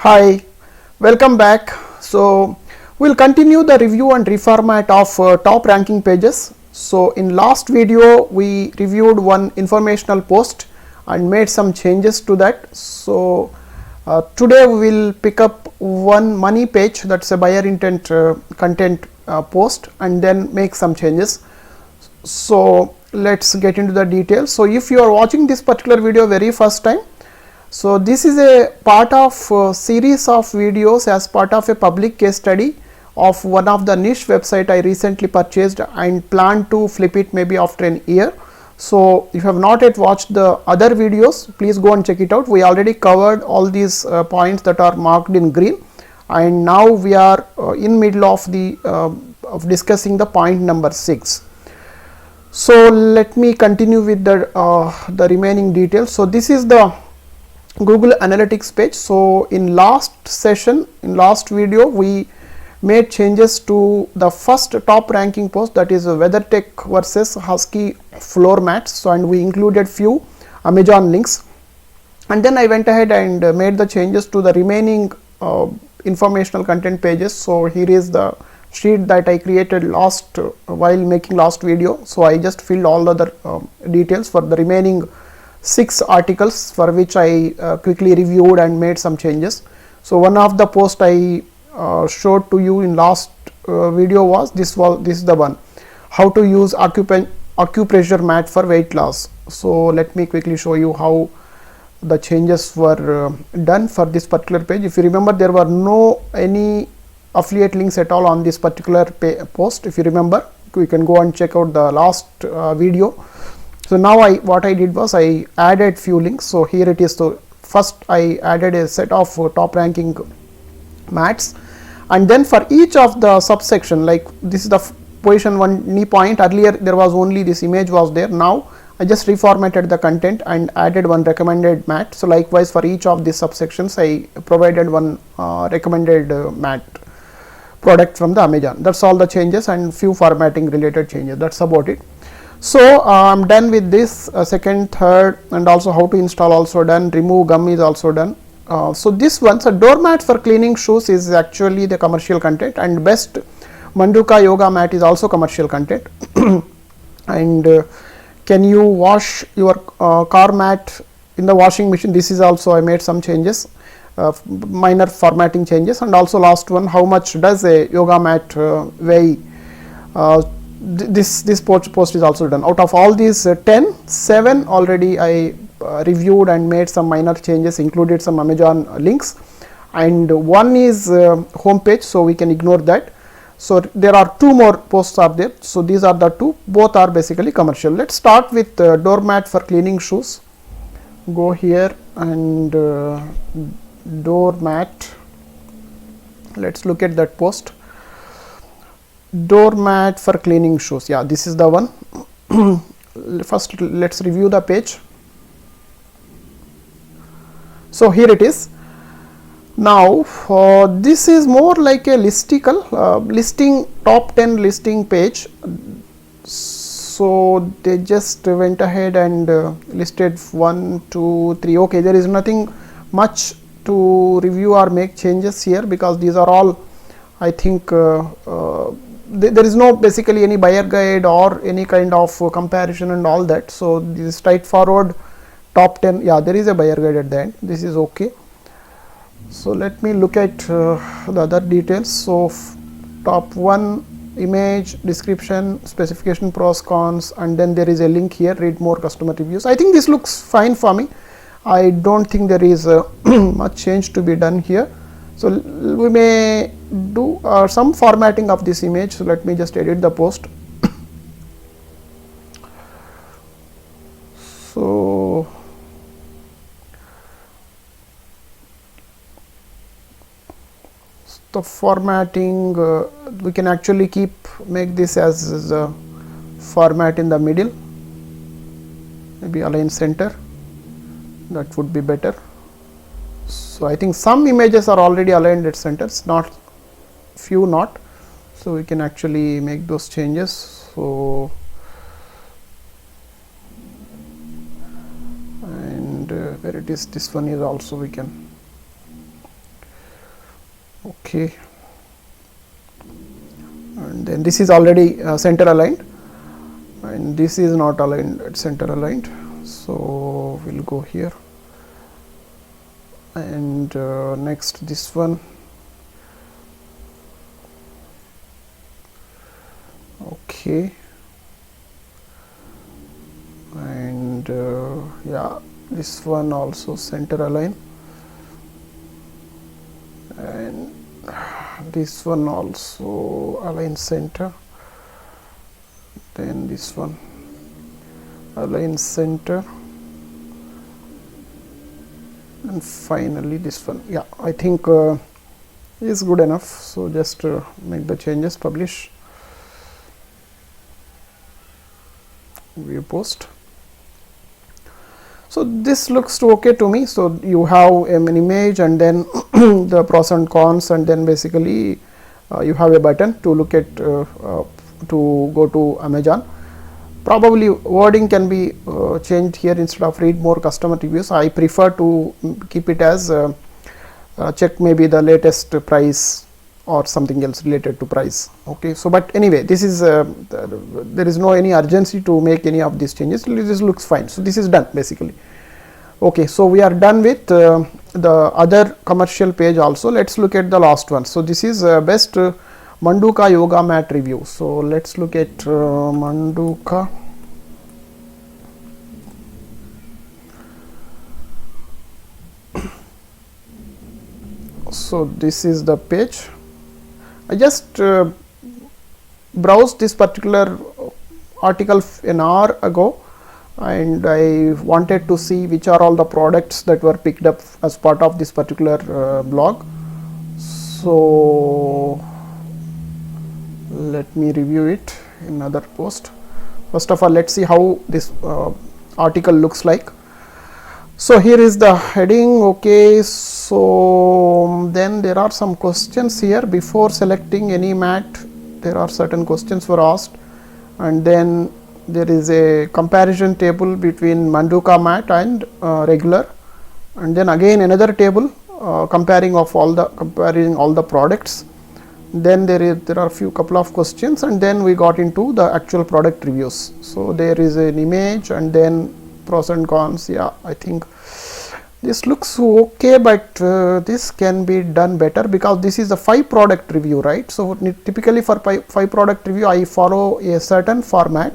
Hi, welcome back. So we'll continue the review and reformat of top ranking pages. So in last video we reviewed one informational post and made some changes to that. So today we will pick up one money page, that's a buyer intent content post, and then make some changes. So let's get into the details. So if you are watching this particular video very first time, so this is a part of series of videos as part of a public case study of one of the niche website I recently purchased and plan to flip it maybe after an year. So if you have not yet watched the other videos, please go and check it out. We already covered all these points that are marked in green, and now we are in middle of the of discussing the point number 6. So let me continue with the remaining details. So this is the Google Analytics page. So in last session, in last video, we made changes to the first top ranking post, that is WeatherTech versus Husky floor mats. So and we included few Amazon links, and then I went ahead and made the changes to the remaining informational content pages. So here is the sheet that I created last while making last video. So I just filled all the other details for the remaining 6 articles, for which I quickly reviewed and made some changes. So one of the post I showed to you in last video was this is the one, how to use acupressure mat for weight loss. So let me quickly show you how the changes were done for this particular page. If you remember, there were no any affiliate links at all on this particular post. If you remember, you can go and check out the last video. So now what I did was I added few links. So here it is. So first I added a set of top ranking mats, and then for each of the subsection, like this is the position 1 knee point. Earlier there was only this image was there. Now I just reformatted the content and added one recommended mat. So likewise for each of these subsections I provided one recommended mat product from the Amazon. That's all the changes and few formatting related changes. That's about it. So I'm done with this second, third, and also how to install also done. Remove gum is also done. So this one, so doormat for cleaning shoes is actually the commercial content, and best Manduka yoga mat is also commercial content. And can you wash your car mat in the washing machine? This is also I made some changes, minor formatting changes. And also last one, how much does a yoga mat weigh? This post is also done. Out of all these 10, 7 already I reviewed and made some minor changes, included some Amazon links, and one is home page, so we can ignore that. So there are 2 more posts are there. So these are the 2, both are basically commercial. Let's start with doormat for cleaning shoes. Go here and doormat. Let's look at that post. Doormat for cleaning shoes. Yeah, this is the one. First let's review the page. So here it is. Now this is more like a listicle listing, top 10 listing page. So they just went ahead and listed 1, 2, 3. Okay, there is nothing much to review or make changes here, because these are all, I think there is no basically any buyer guide or any kind of comparison and all that. So this is straightforward top 10. Yeah, there is a buyer guide at the end. This is okay. So let me look at the other details. So top 1, image, description, specification, pros, cons, and then there is a link here, read more customer reviews. I think this looks fine for me. I don't think there is much change to be done here. So we may do some formatting of this image. So let me just edit the post. So the formatting we can actually make this as a format in the middle, maybe align center, that would be better. So I think some images are already aligned at centers, not few not. So we can actually make those changes. So and where it is, this one is also we can Okay, and then this is already center aligned, and this is not aligned at center aligned, so we'll go here. And next this one. Okay, and yeah, this one also center align, and this one also align center, then this one align center, and finally this one. Yeah, I think is good enough. So just make the changes, publish, view post. So this looks okay to me. So you have an image and then the pros and cons, and then basically you have a button to look at to go to Amazon. Probably wording can be changed here. Instead of read more customer reviews, I prefer to keep it as check maybe the latest price or something else related to price. Okay, so but anyway, this is there is no any urgency to make any of these changes. This looks fine. So this is done basically. Okay, so we are done with the other commercial page also. Let's look at the last one. So this is best Manduka yoga mat review. So let's look at Manduka. So this is the page. I just browsed this particular article an hour ago, and I wanted to see which are all the products that were picked up as part of this particular blog. So let me review it in another post. First of all, let's see how this article looks like. So here is the heading. Okay, so then there are some questions here. Before selecting any mat, there are certain questions were asked, and then there is a comparison table between Manduka mat and regular, and then again another table comparing all the products. Then there are a few couple of questions, and then we got into the actual product reviews. So there is an image and then pros and cons. Yeah, I think this looks okay, but this can be done better because this is a 5 product review, right? So typically for 5 product review, I follow a certain format.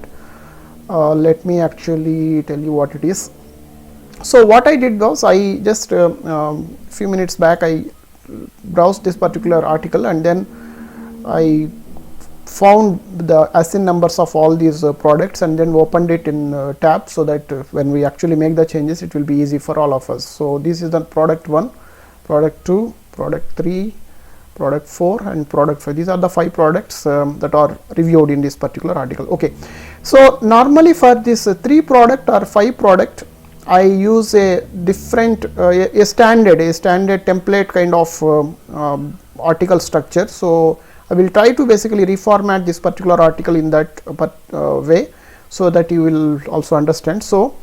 Let me actually tell you what it is. So what I did was, I just few minutes back I browsed this particular article, and then I found the ASIN numbers of all these products, and then opened it in tab, so that when we actually make the changes, it will be easy for all of us. So this is the product 1, product 2, product 3, product 4 and product 5. These are the 5 products that are reviewed in this particular article. Okay, so normally for this 3 product or 5 product, I use a different a standard template kind of article structure. So I will try to basically reformat this particular article in that way, so that you will also understand. So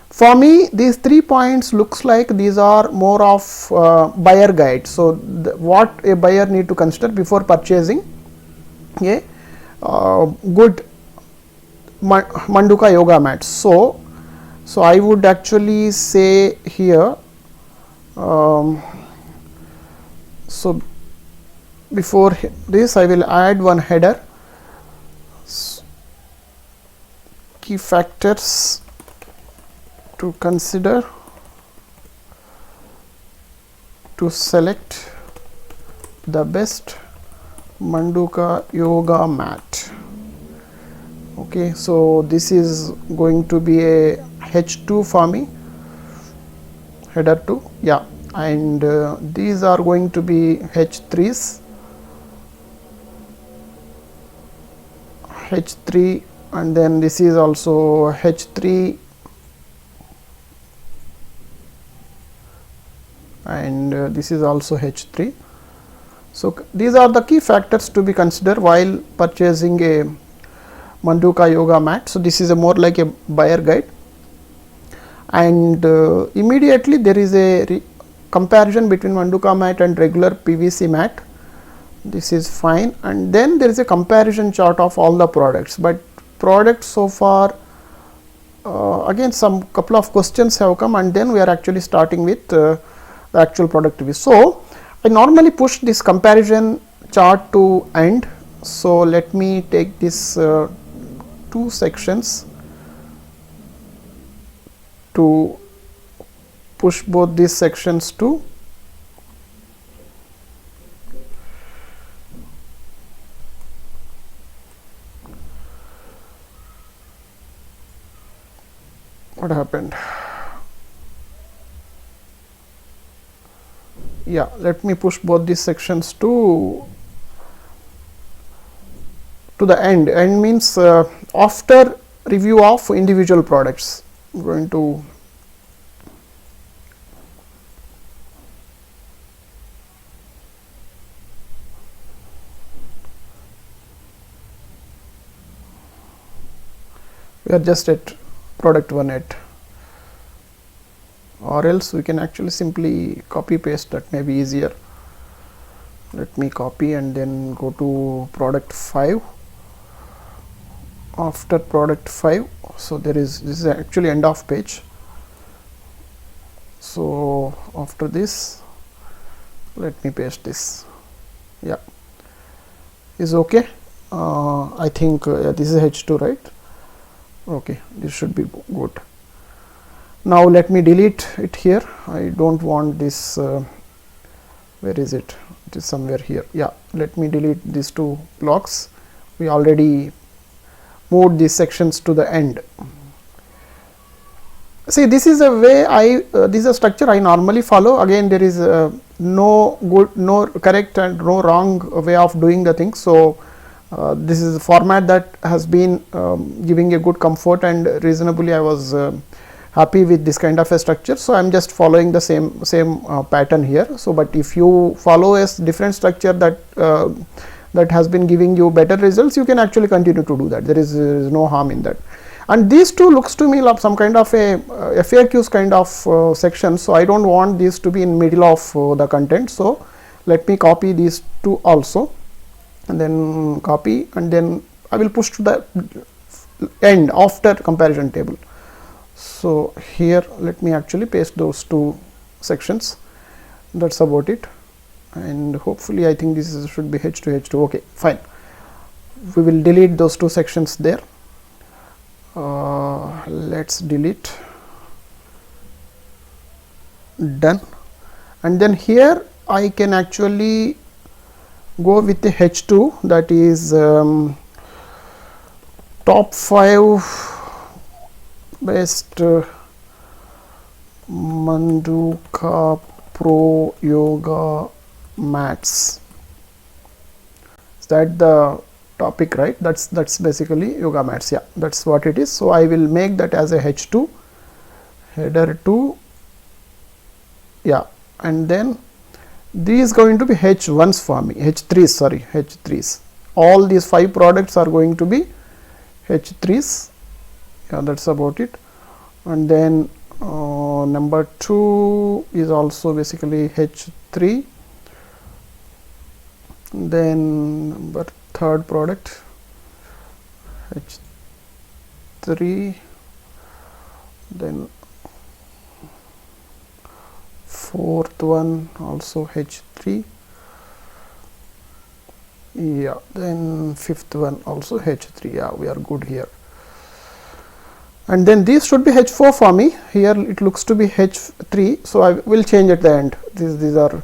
for me, these 3 points looks like these are more of buyer guide. So what a buyer need to consider before purchasing a good Manduka yoga mat. So I would actually say here, so before this I will add one header, key factors to consider to select the best Manduka yoga mat. Okay, so this is going to be a H2 for me, header 2, yeah, and these are going to be H3s, H3, and then this is also H3, and this is also H3. So these are the key factors to be considered while purchasing a Manduka yoga mat. So this is a more like a buyer guide, and immediately there is a comparison between Manduka mat and regular PVC mat. this is fine, and then there is a comparison chart of all the products, but products so far again some couple of questions have come, and then we are actually starting with the actual product review. So I normally push this comparison chart to end. So let me take this two sections to push both these sections to what happened. Yeah, let me push both these sections to the end. End means after review of individual products. I'm going to we are just at product 1 at, or else we can actually simply copy paste, that may be easier. Let me copy and then go to product 5. After product 5, so this is actually end of page. So after this, let me paste this. Yeah, is okay. I think this is H2, right? Okay, this should be good. Now let me delete it here. I don't want this. Where is it? It is somewhere here. Yeah, let me delete these two blocks. We already moved these sections to the end. See, this is a way this is a structure I normally follow. Again, there is no correct and no wrong way of doing the thing. So this is a format that has been giving a good comfort, and reasonably I was happy with this kind of a structure. So I am just following the same pattern here. So but if you follow a different structure that has been giving you better results, you can actually continue to do that. There is no harm in that. And these two looks to me like some kind of a FAQs kind of section. So I don't want these to be in middle of the content. So let me copy these two also, and then copy, and then I will push to the end after comparison table. So here let me actually paste those two sections. That's about it, and hopefully I think this should be H2 H2. Okay, fine. We will delete those two sections there. Let's delete. Done. And then here I can actually go with the H2, that is top 5 best Manduka Pro Yoga mats. Is that the topic, right? That's basically yoga mats. Yeah, that's what it is. So I will make that as a H2, header 2. Yeah, and then these is going to be H1s for me, H3s, sorry, H3s. All these 5 products are going to be H3s. Yeah, that's about it. And then number 2 is also basically H3. Then number 3rd product H3, then 4th one also H3. Yeah, then 5th one also H3. Yeah, we are good here. And then these should be H4 for me. Here it looks to be H3, so I will change at the end. These are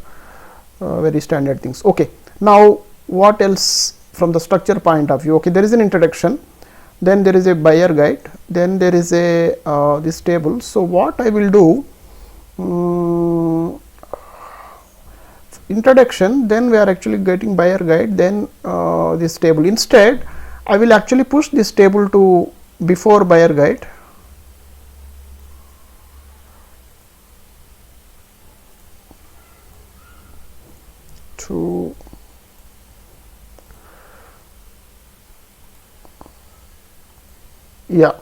very standard things. Okay, now what else from the structure point of view? Okay, there is an introduction, then there is a buyer guide, then there is a this table. So what I will do, introduction, then we are actually getting buyer guide, then this table. Instead I will actually push this table to before buyer guide. To yeah,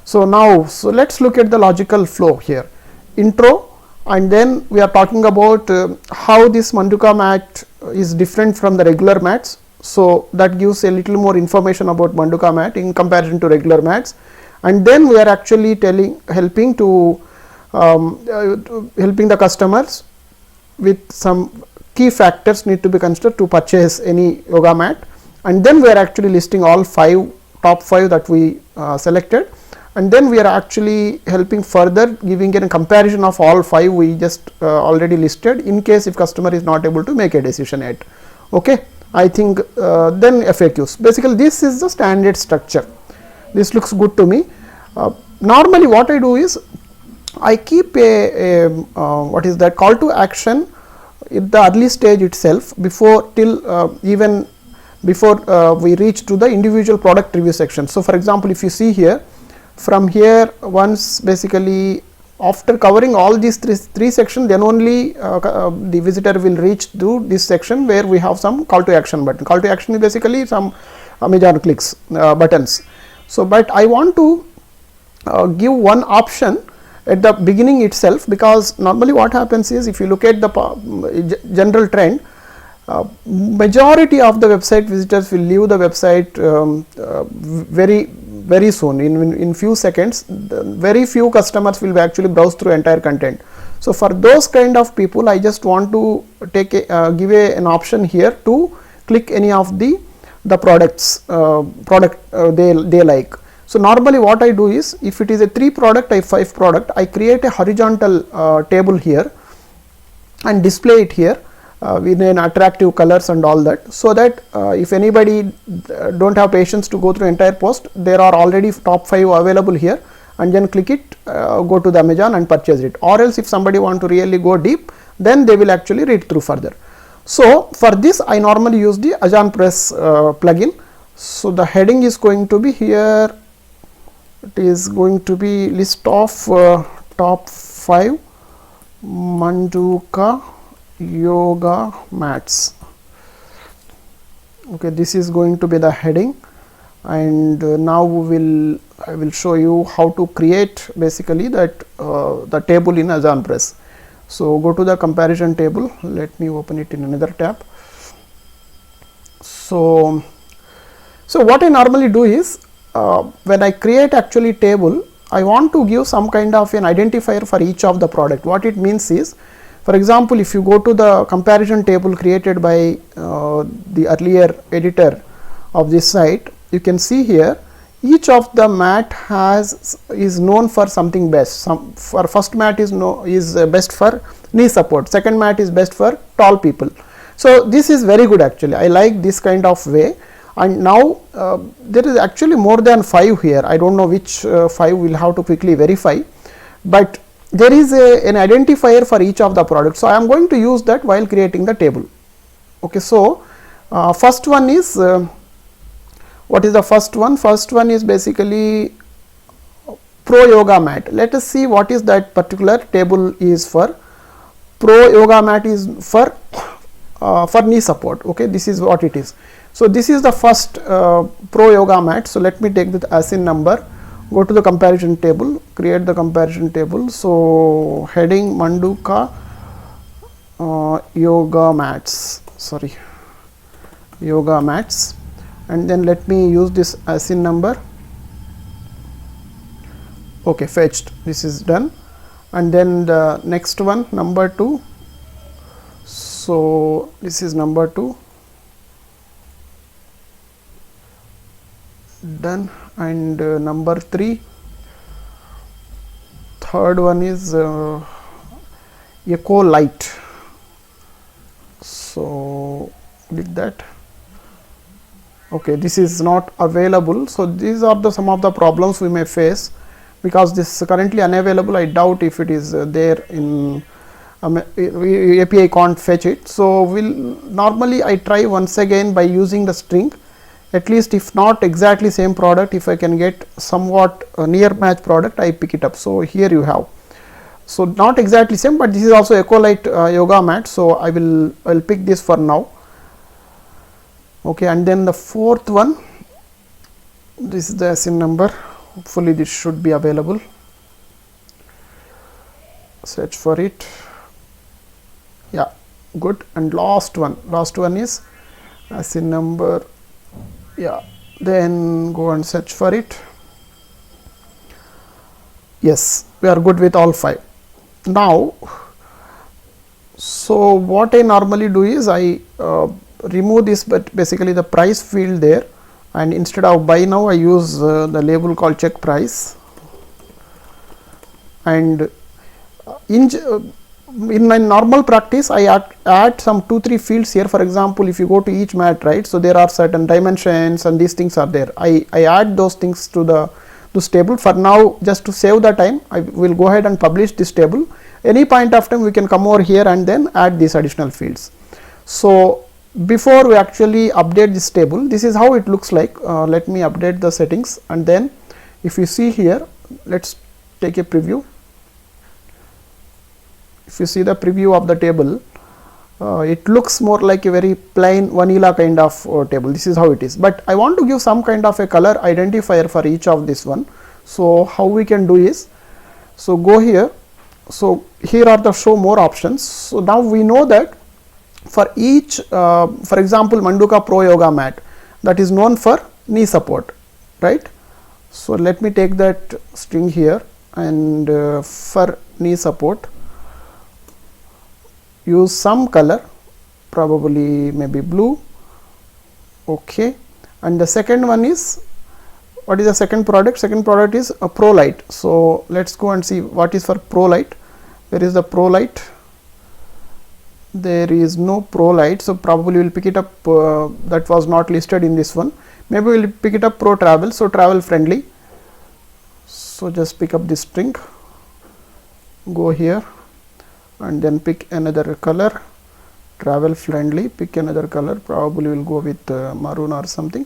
so now let's look at the logical flow here. Intro, and then we are talking about how this Manduka mat is different from the regular mats. So that gives a little more information about Manduka mat in comparison to regular mats, and then we are actually helping the customers with some key factors need to be considered to purchase any yoga mat, and then we are actually listing all top 5 that we selected, and then we are actually helping further giving a comparison of all 5 we just already listed, in case if customer is not able to make a decision yet. Okay, I think then FAQs. Basically this is the standard structure. This looks good to me. Normally what I do is I keep a what is that, call to action at the early stage itself, before even before we reach to the individual product review section. So for example, if you see here, from here, once basically after covering all these three sections, then only the visitor will reach to this section where we have some call to action button. Call to action is basically some Amazon clicks buttons. So but I want to give one option at the beginning itself, because normally what happens is, if you look at the general trend, majority of the website visitors will leave the website very soon, in few seconds. Very few customers will actually browse through entire content. So for those kind of people, I just want to give an option here to click any of the products they like. So normally what I do is, if it is a 3 product, 5 product, I create a horizontal table here and display it here with an attractive colors and all that, so that if anybody don't have patience to go through entire post, there are already top 5 available here, and then click it, go to the Amazon and purchase it. Or else if somebody want to really go deep, then they will actually read through further. So for this I normally use the AjantPress plugin. So the heading is going to be here, it is going to be list of top 5 Manduka yoga mats. Okay, this is going to be the heading, and now I will show you how to create basically that the table in AjantPress. So go to the comparison table. Let me open it in another tab. So what I normally do is, when I create actually table, I want to give some kind of an identifier for each of the product. What it means is, for example, if you go to the comparison table created by the earlier editor of this site, you can see here each of the mat is known for something best. For first mat is best for knee support, second mat is best for tall people. So this is very good actually. I like this kind of way. And now there is actually more than 5 here. I don't know which 5 we'll have to quickly verify, but there is an identifier for each of the products. So I am going to use that while creating the table. Okay, so first one is what is the first one? First one is basically Pro Yoga mat. Let us see what is that particular table is for. Pro Yoga mat is for knee support. Okay, this is what it is. So this is the first Pro Yoga mat. So let me take the ASIN number, go to the comparison table, create the comparison table. So heading Manduka yoga mats, yoga mats, and then let me use this ASIN number. Okay, fetched, this is done. And then the next one, number 2. So this is number 2, done. And number 3, third one is Eco Light. So click that. Okay, this is not available. So these are some of the problems we may face, because this is currently unavailable. I doubt if it is there in API can't fetch it. So normally I try once again by using the string, at least if not exactly same product, if I can get somewhat near match product, I pick it up. So here you have, so not exactly same, but this is also Ecolite yoga mat. So I'll pick this for now. Okay, and then the fourth one, this is the ASIN number. Hopefully this should be available. Search for it. Yeah, good. And last one is ASIN number. Yeah, then go and search for it. Yes, we are good with all 5. Now, so what I normally do is I remove this, but basically the price field there, and instead of buy now I use the label called check price. And in my normal practice I add some 2-3 fields here. For example, if you go to each mat, right, so there are certain dimensions and these things are there. I add those things to this table. For now, just to save the time, I will go ahead and publish this table. Any point of time we can come over here and then add these additional fields. So before we actually update this table, this is how it looks like. Let me update the settings, and then if you see here, let's take a preview. If you see the preview of the table, it looks more like a very plain vanilla kind of table. This is how it is, but I want to give some kind of a color identifier for each of this one. So how we can do is, so go here. So here are the show more options. So now we know that for each, for example, Manduka Pro Yoga mat, that is known for knee support, right? So let me take that string here, and for knee support use some color, probably maybe blue. Okay, and the second one is, what is the second product? Second product is a Pro Light. So let's go and see what is for Pro Light. Where is the Pro Light? There is no Pro Light, so probably we'll pick it up. That was not listed in this one. Maybe we'll pick it up Pro Travel, so travel friendly. So just pick up this string, go here, and then pick another color, travel friendly, pick another color, probably we'll go with maroon or something.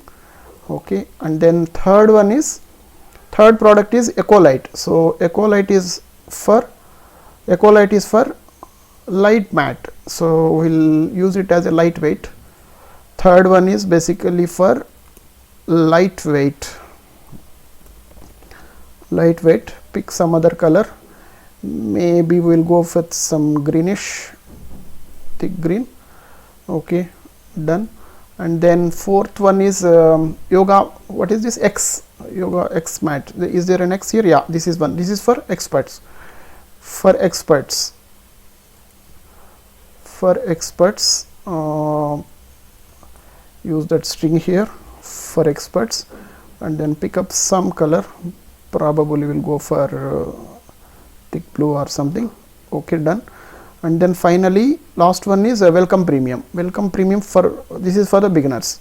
Okay, and then third product is Eco Light. So Eco Light is for light mat, so we'll use it as a lightweight. Third one is basically for lightweight, pick some other color, maybe we'll go with some greenish, thick green. Okay, done. And then fourth one is yoga, what is this, X, yoga X mat. Is there an X here? Yeah, this is one. This is for experts. Use that string here for experts, and then pick up some color, probably will go for thick blue or something. Okay, done. And then finally last one is a welcome premium. For this is for the beginners,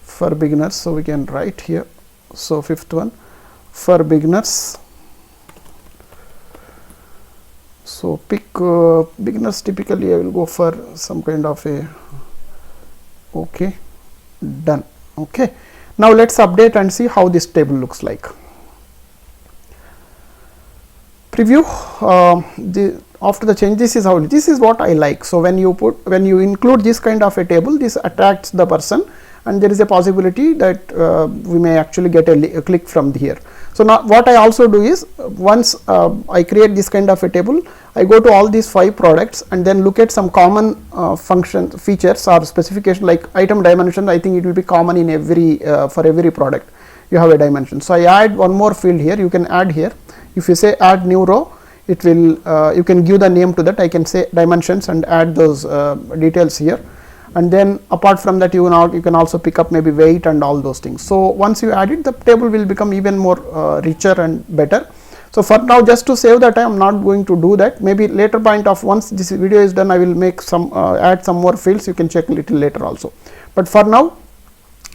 so we can write here. So fifth one for beginners. So pick beginners, typically I will go for some kind of a, okay, done. Okay, now let's update and see how this table looks like. Preview, after the change, this is what I like. So when you include this kind of a table, this attracts the person, and there is a possibility that we may actually get a click from here. So now what I also do is, once I create this kind of a table, I go to all these 5 products and then look at some common features or specification, like item dimension. I think it will be common in every for every product you have a dimension. So I add one more field here. You can add here. If you say add new row, it will you can give the name to that. I can say dimensions and add those details here. And then apart from that, you can also pick up maybe weight and all those things. So once you add it, the table will become even more richer and better. So for now, just to save the time, I'm not going to do that. Maybe later point of, once this video is done, I will make some add some more fields. You can check a little later also. But for now,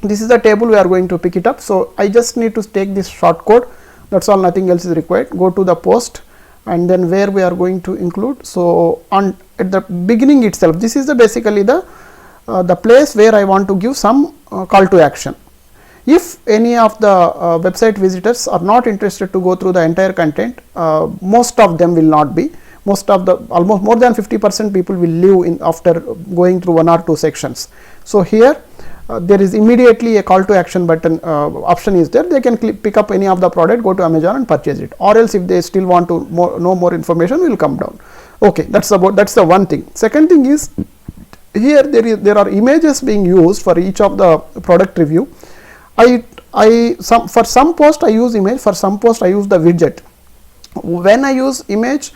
this is the table we are going to pick it up. So I just need to take this short code. That's all, nothing else is required. Go to the post, and then where we are going to include. So at the beginning itself, this is basically the place where I want to give some call to action. If any of the website visitors are not interested to go through the entire content, most of them will not be. Almost more than 50% people will leave in after going through 1 or 2 sections. So here there is immediately a call to action button option is there. They can pick up any of the product, go to Amazon and purchase it, or else if they still want to know more information, will come down. Okay, that's the one thing. Second thing is, here there are images being used for each of the product review. For some post I use image, for some post I use the widget. When I use image,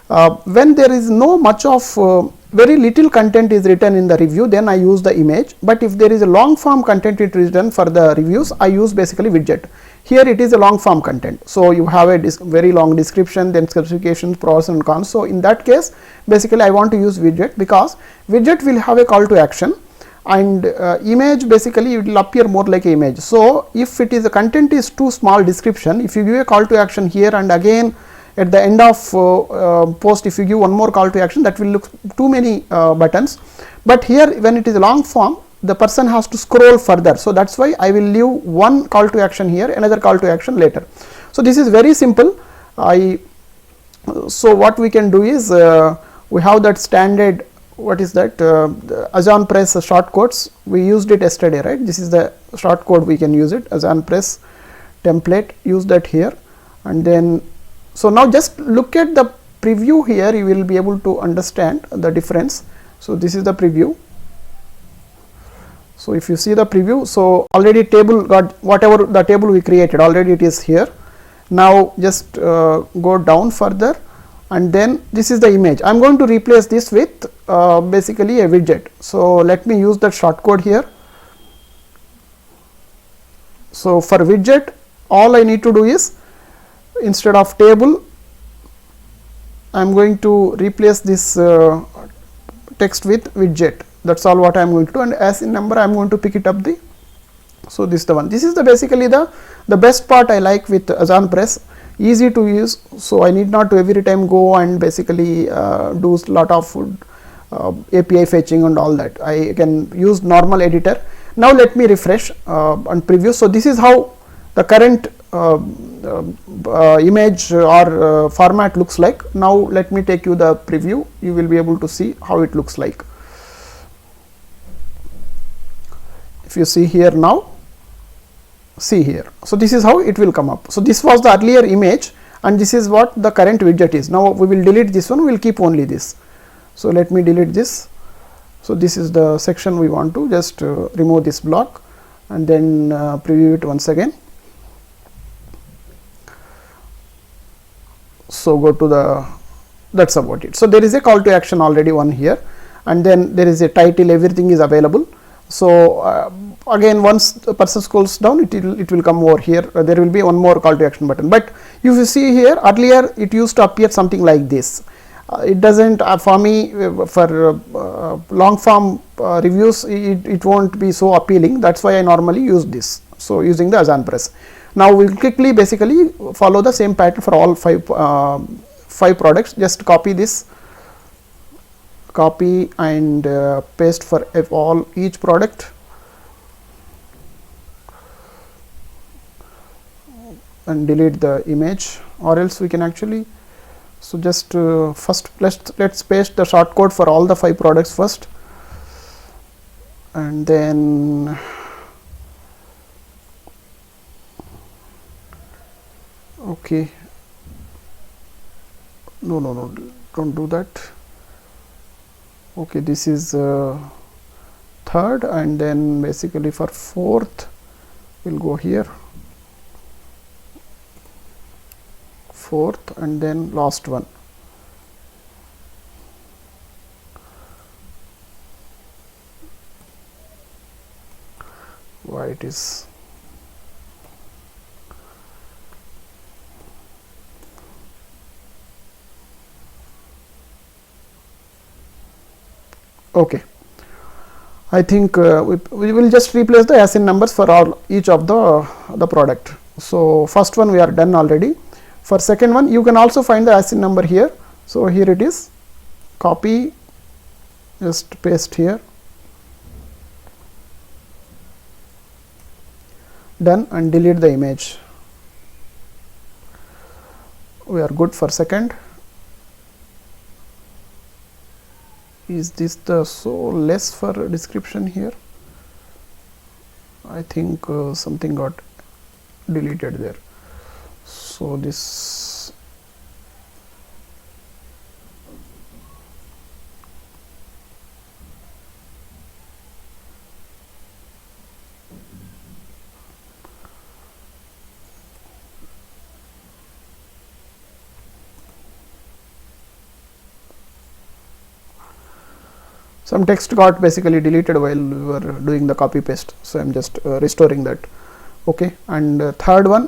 when there is no much of very little content is written in the review, then I use the image. But if there is a long form content it is written for the reviews, I use basically widget. Here it is a long form content, so you have a very long description, then specifications, pros and cons. So in that case, basically I want to use widget, because widget will have a call to action, and image basically it will appear more like an image. So if it is a content is too small description, if you give a call to action here and again at the end of post if you give one more call to action, that will look too many buttons. But here when it is a long form, the person has to scroll further. So that is why I will leave one call to action here, another call to action later. So this is very simple. So what we can do is, we have that standard, what is that, Azan Press shortcodes. We used it yesterday, right? This is the shortcode, we can use it, Azan Press template, use that here. And then, so now just look at the preview here, you will be able to understand the difference. So this is the preview. So if you see the preview, so already table got whatever the table we created, already it is here. Now just go down further, and then this is the image. I am going to replace this with basically a widget. So let me use that shortcode here. So for widget, all I need to do is, instead of table, I am going to replace this text with widget. That is all what I am going to do, and as in number I am going to pick it up the. So this is the one. This is the basically the best part I like with Azan Press. Easy to use, so I need not to every time go and basically do lot of API fetching and all that. I can use normal editor. Now let me refresh and preview. So this is how the current image or format looks like. Now let me take you the preview. You will be able to see how it looks like. If you see here now, see here. So this is how it will come up. So this was the earlier image, and this is what the current widget is. Now we will delete this one, we will keep only this. So let me delete this. So this is the section we want to just remove this block, and then preview it once again. So go to the, that's about it. So there is a call to action already one here, and then there is a title, everything is available. So again, once the person scrolls down, it will come over here. There will be one more call to action button. But if you see here, earlier it used to appear something like this. It doesn't for me, for long form reviews, it won't be so appealing. That's why I normally use this. So using the Azan Press. Now we will quickly basically follow the same pattern for all five products. Just copy this. Copy and paste for each product, and delete the image, or else we can actually, so just first let's paste the shortcode for all the 5 products first, and then okay, no, don't do that. Okay, this is third, and then basically for fourth we'll go here, fourth, and then last one. Why it is okay. I think we will just replace the ASIN numbers for each of the product. So first one we are done already. For second one, you can also find the ASIN number here. So here it is. Copy, just paste here. Done, and delete the image. We are good for second. Is this the so less for description here? I think something got deleted there. So this some text got basically deleted while we were doing the copy paste, so I'm just restoring that. Okay, and third one,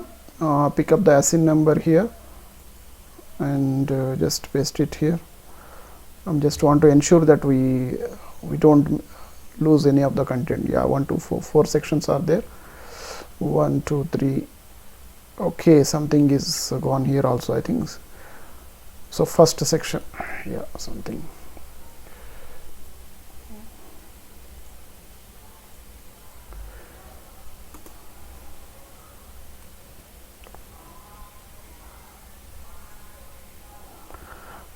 pick up the ASIN number here and just paste it here. I just want to ensure that we don't lose any of the content. Yeah, 1 2 4 sections are there. 1 2 3. Okay, something is gone here also, I think. So first section, yeah, something.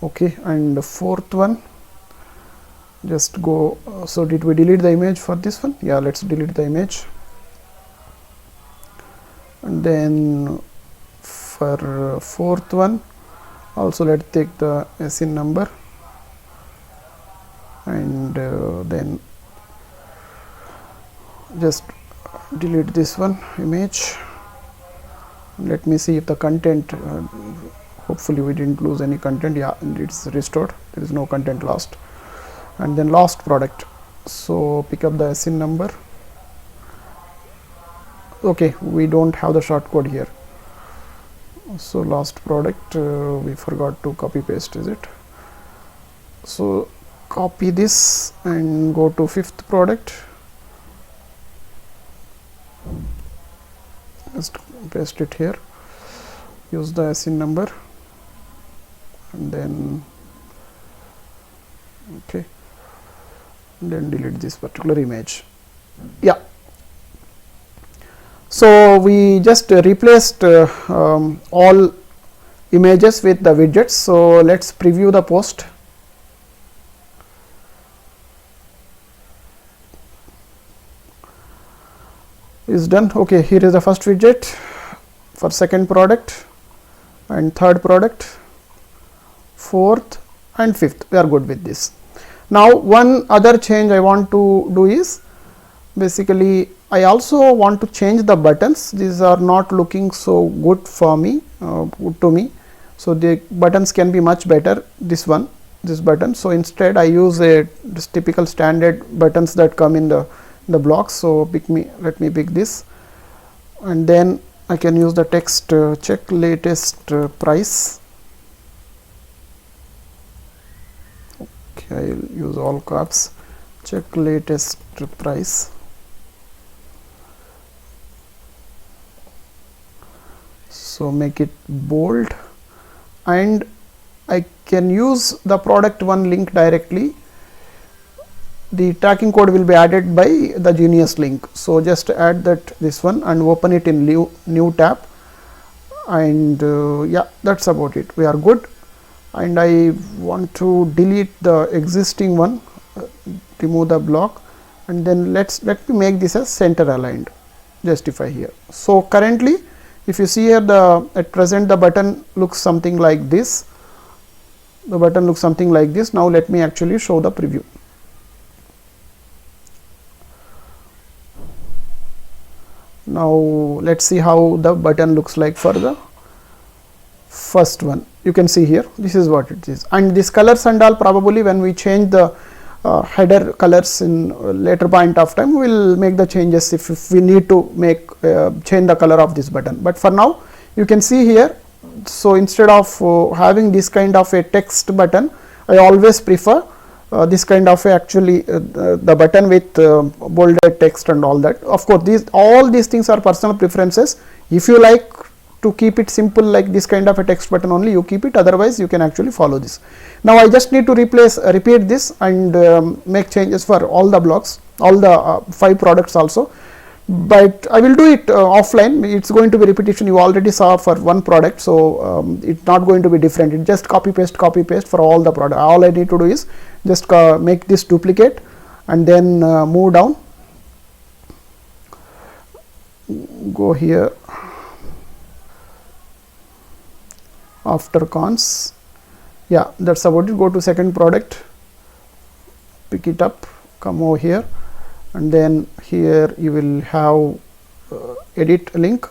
Okay, and the fourth one, just go. So did we delete the image for this one? Yeah, let's delete the image. And then for fourth one also, let's take the ASIN number and then just delete this one image. Let me see if the content, hopefully we didn't lose any content. Yeah, and it's restored, there is no content lost. And then last product, so pick up the ASIN number. Okay, we don't have the shortcode here, so last product, we forgot to copy paste, is it? So copy this and go to fifth product, just paste it here, use the ASIN number and then okay, and then delete this particular image. Yeah, so we just replaced all images with the widgets. So let's preview the post. Is done. Okay, here is the first widget for second product and third product, fourth and fifth. We are good with this. Now one other change I want to do is, basically I also want to change the buttons. These are not looking so good for me, good to me. So the buttons can be much better. This one, this button. So instead I use this typical standard buttons that come in the blocks. So let me pick this, and then I can use the text, check latest price. Okay, I will use all caps, check latest price. So make it bold, and I can use the product one link directly. The tracking code will be added by the Genius link. So just add this one and open it in new tab, and yeah, that's about it. We are good. And I want to delete the existing one, remove the block, and then let me make this as center aligned. Justify here. So currently, if you see here, at present the button looks something like this. The button looks something like this. Now let me actually show the preview. Now let's see how the button looks like for the first one. You can see here, this is what it is, and these colors and all, probably when we change the header colors in later point of time, we will make the changes if we need to make change the color of this button. But for now, you can see here, so instead of having this kind of a text button, I always prefer this kind of actually the button with bolded text and all that. Of course, all these things are personal preferences. If you like to keep it simple like this kind of a text button only, you keep it, otherwise you can actually follow this. Now I just need to repeat this and make changes for all the blocks, all the 5 products also, but I will do it offline. It's going to be repetition, you already saw for one product, so it's not going to be different. It just copy paste for all the product. All I need to do is just make this duplicate and then move down, go here after cons. Yeah, that's about it. Go to second product, pick it up, come over here, and then here you will have edit link,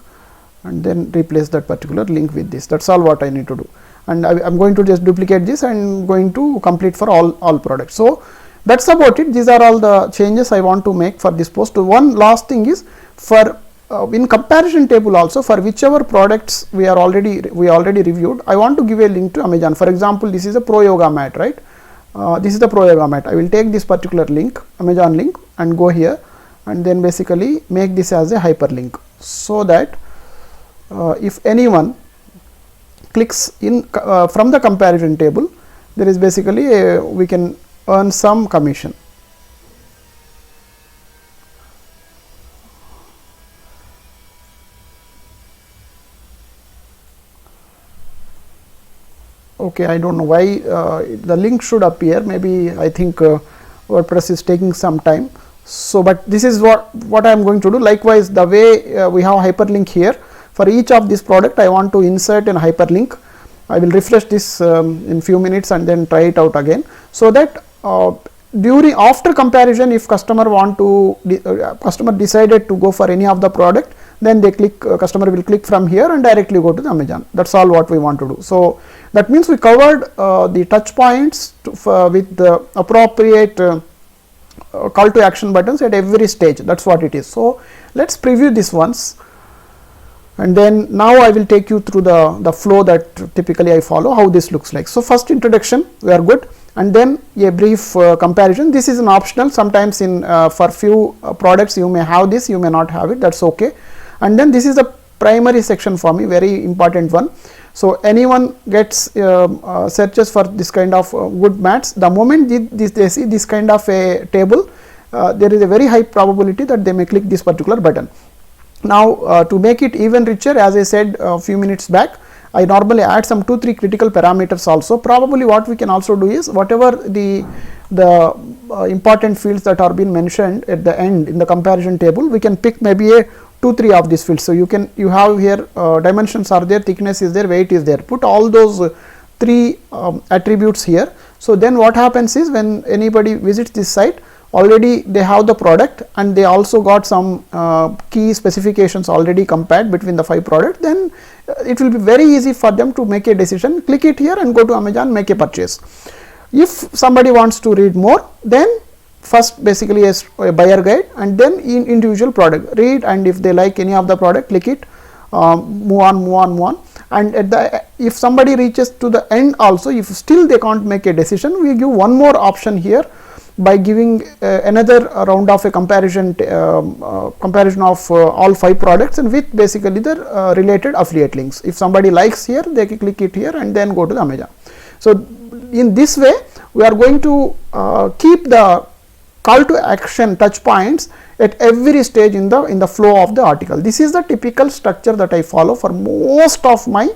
and then replace that particular link with this. That's all what I need to do, and I'm going to just duplicate this and going to complete for all products. So That's about it. These are all the changes I want to make for this post. One last thing is for in comparison table also, for whichever products we already reviewed, I want to give a link to Amazon. For example, this is a Pro Yoga mat, right? This is the Pro Yoga mat. I will take this particular link, Amazon link, and go here and then basically make this as a hyperlink, so that if anyone clicks in from the comparison table, there is basically we can earn some commission. Okay, I don't know why the link should appear. Maybe I think WordPress is taking some time. So, but this is what I am going to do. Likewise, the way we have hyperlink here, for each of this product I want to insert an hyperlink. I will refresh this in few minutes and then try it out again, so that after comparison, if customer decided to go for any of the product, then they customer will click from here and directly go to the Amazon. That's all what we want to do. So that means we covered the touch points with the appropriate call to action buttons at every stage. That's what it is. So let's preview this once, and then now I will take you through the flow that typically I follow, how this looks like. So first introduction, we are good, and then a brief comparison. This is an optional. Sometimes for few products you may have this, you may not have it, that's okay. And then this is the primary section for me, very important one. So anyone gets searches for this kind of good mats, the moment they see this kind of a table, there is a very high probability that they may click this particular button. Now to make it even richer, as I said a few minutes back, I normally add some 2-3 critical parameters also. Probably what we can also do is, whatever the important fields that are being mentioned at the end in the comparison table, we can pick maybe a 2-3 of these fields. So you have here dimensions are there, thickness is there, weight is there. Put all those 3 attributes here. So then what happens is, when anybody visits this site, already they have the product and they also got some key specifications already compared between the 5 products, then it will be very easy for them to make a decision, click it here and go to Amazon, make a purchase. If somebody wants to read more, then first basically a buyer guide, and then in individual product read, and if they like any of the product, click it, move on. And if somebody reaches to the end also, if still they can't make a decision, we give one more option here by giving another round of a comparison of all 5 products, and with basically the related affiliate links. If somebody likes here, they can click it here and then go to the Amazon. So in this way, we are going to keep the call to action touch points at every stage in the flow of the article. This is the typical structure that I follow for most of my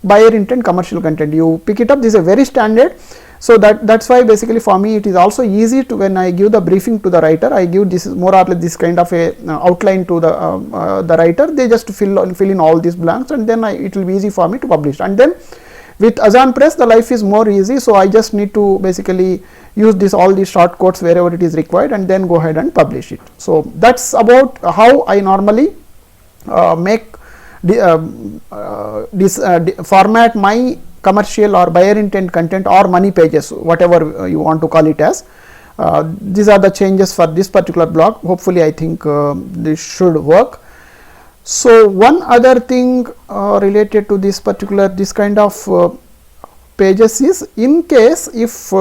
buyer intent commercial content. You pick it up, this is a very standard. So that's why basically for me it is also easy to, when I give the briefing to the writer, I give this more or less this kind of a outline to the writer. They just fill in all these blanks, and then it will be easy for me to publish. And then with Azan Press, the life is more easy. So I just need to basically use all these shortcuts wherever it is required, and then go ahead and publish it. So that's about how I normally format my commercial or buyer intent content or money pages, whatever you want to call it as. These are the changes for this particular blog. Hopefully I think this should work. So one other thing related to this kind of pages is, in case if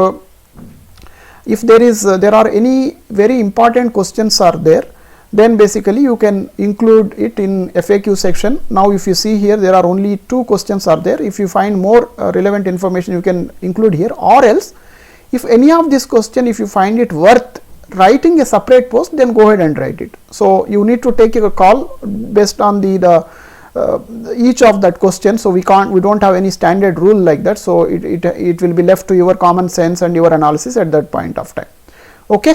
there are any very important questions are there, then basically you can include it in FAQ section. Now if you see here, there are only 2 questions are there. If you find more relevant information, you can include here, or else if any of this question, if you find it worth writing a separate post, then go ahead and write it. So you need to take a call based on each of that question. So we don't have any standard rule like that. So it will be left to your common sense and your analysis at that point of time. Okay,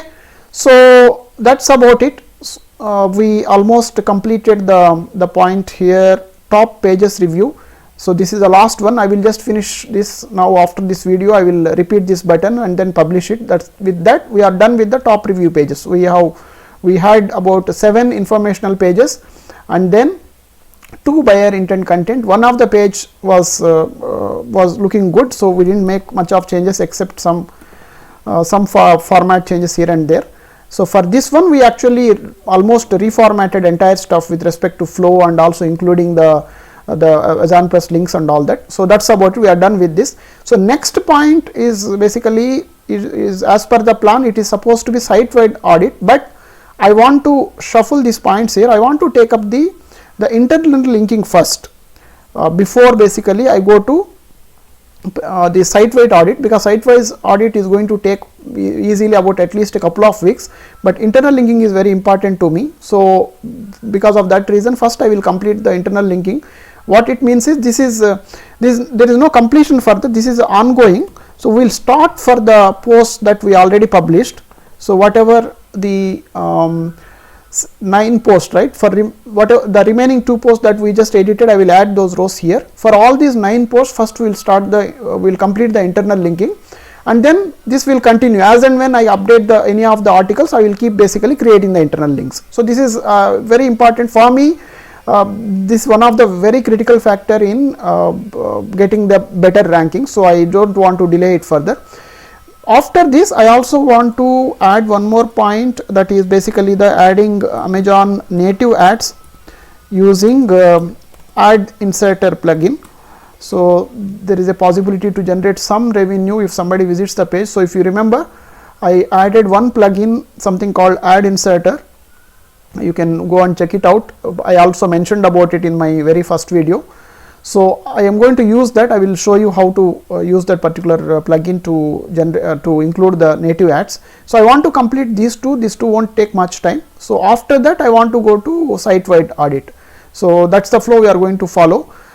so that's about it. We almost completed the point here, top pages review. So this is the last one. I will just finish this now. After this video, I will repeat this button and then publish it. With that we are done with the top review pages. We had about 7 informational pages, and then 2 buyer intent content. One of the page was looking good, so we didn't make much of changes except some some format changes here and there. So for this one we actually almost reformatted entire stuff with respect to flow and also including the Azanpress links and all that. So that's about it. We are done with this. So next point is basically is as per the plan, it is supposed to be site-wide audit, but I want to shuffle these points here. I want to take up the internal linking first before basically I go to the site-wide audit, because site-wise audit is going to take easily about at least a couple of weeks, but internal linking is very important to me. So because of that reason, first I will complete the internal linking. What it means is there is no completion further, this is ongoing. So we will start for the posts that we already published. So whatever the 9 posts, right, for whatever the remaining 2 posts that we just edited, I will add those rows here. For all these 9 posts, first we will start we will complete the internal linking, and then this will continue as and when I update any of the articles, I will keep basically creating the internal links. So this is very important for me. This is one of the very critical factor in getting the better ranking, so I don't want to delay it further. After this, I also want to add one more point, that is basically the adding Amazon native ads using ad inserter plugin. So there is a possibility to generate some revenue if somebody visits the page. So if you remember, I added one plugin, something called ad inserter. You can go and check it out. I also mentioned about it in my very first video. So I am going to use that. I will show you how to use that particular plugin to include the native ads. So I want to complete these two. These two won't take much time. So after that, I want to go to site-wide audit. So that's the flow we are going to follow.